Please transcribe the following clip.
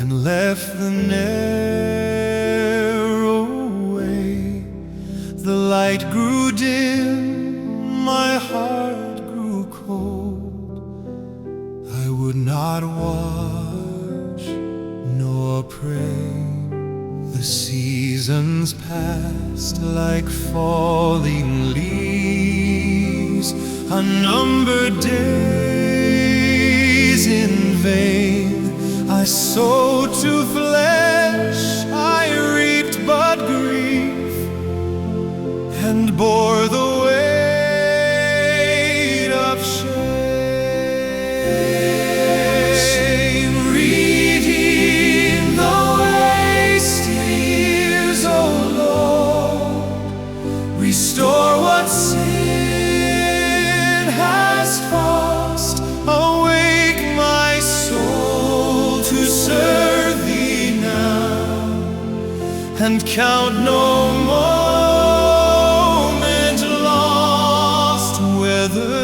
and left the narrow way. The light grew dim, my heart grew cold. I would not watch nor pray. The seasons passed like falling leaves, unnumbered days in vain. I sowed to flesh, I reaped but grief, and bore the weight of shame. Redeem the wasted years, O Lord. Restore what sin has lost. Awake my soul to serve Thee now, and count no moment lost, whether